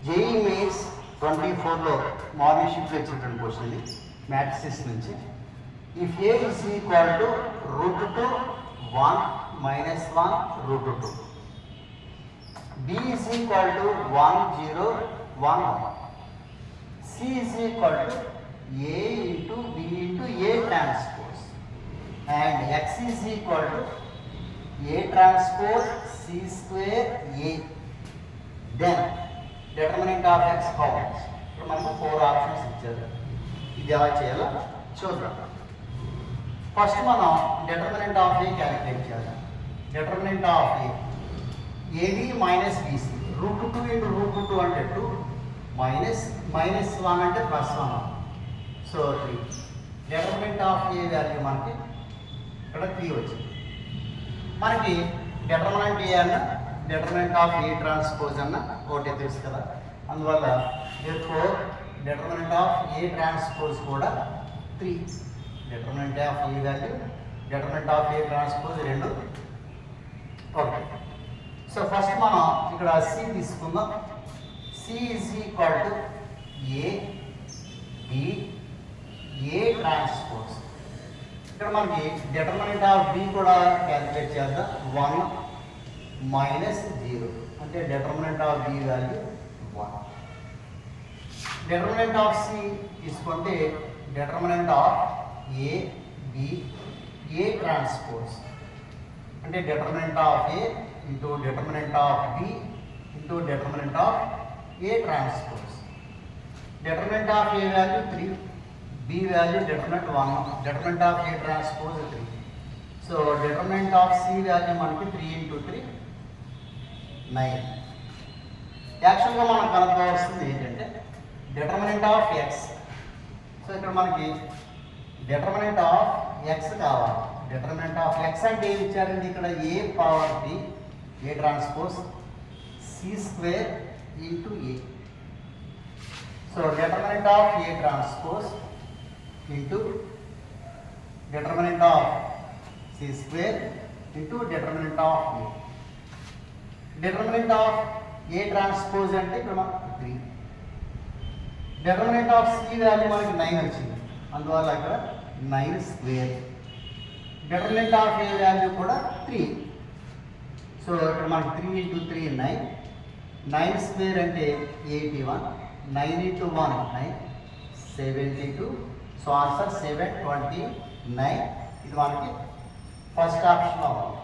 JEE mains 24లో morning షిఫ్ట్లో ఇచ్చినటువంటి question ఇది మ్యాట్రిక్స్ నుంచి. If A is equal to √2 1 minus 1 √2, b is equal to 1 0 1 1, c is equal to a into b into a transpose, and x is equal to a transpose c square a, then determinant of x how much? ఇప్పుడు మనకు 4 options ఇచ్చారు. ఇది ఎలా చేయాలో చూద్దాం. First మనం determinant of A calculate చేయాలి. Determinant of A AB minus BC, √2 into √2 అంటే 2 మైనస్ 1 అంటే +1, so 3. Determinant of A value మనకి ఇక్కడ 3 వచ్చింది. మనకి డిటర్మినెంట్ ఏ అన్న డిటర్మినెంట్ ఆఫ్ ఏ ట్రాన్స్పోజ్ అన్న ఒకటే తెలుసు కదా, అందువల్ల డిటర్మినెంట్ ఆఫ్ ఏ ట్రాన్స్పోజ్ కూడా 3. Determinant of A value determinant of A transpose రెండు ఓకే. సో ఫస్ట్ మనం ఇక్కడ సి తీసుకుందాం. C is equal to A B A transpose. ఇక్కడ మనకి డిటర్మినెంట్ ఆఫ్ బి కూడా క్యాలిక్యులేట్ చేద్దాం. 1 మైనస్ 0 అంటే determinant of B value 1. Determinant of C తీసుకుంటే determinant of A B A transpose అంటే determinant of A into determinant of B into determinant of A transpose. Determinant of A value 3, B value determinant 1, determinant of A transpose 3. So determinant of C value మనకి 3 into 3 9. యాక్చువల్గా మనం కనుక్కోవాల్సింది ఏంటంటే determinant of X. So ఇక్కడ మనకి determinant of X కావాలి. Determinant of X అంటే ఏమి ఇచ్చారండి ఇక్కడ? A power B A transpose C square into A. So determinant of A transpose into determinant of C square into determinant of A. Determinant of A transpose అంటే ఇక్కడ మనకు 3. Determinant of C value మనకి 9 వచ్చింది, అందువల్ల ఇక్కడ 9 square. Determinant of A value కూడా 3. So ఇక్కడ మనకి 3 ఇంటూ 3 9. 9 స్క్వేర్ అంటే 81. 9 ఇంటూ 1 9, 72. So answer 729. ఇది మనకి ఫస్ట్ ఆప్షన్ అవుతుంది.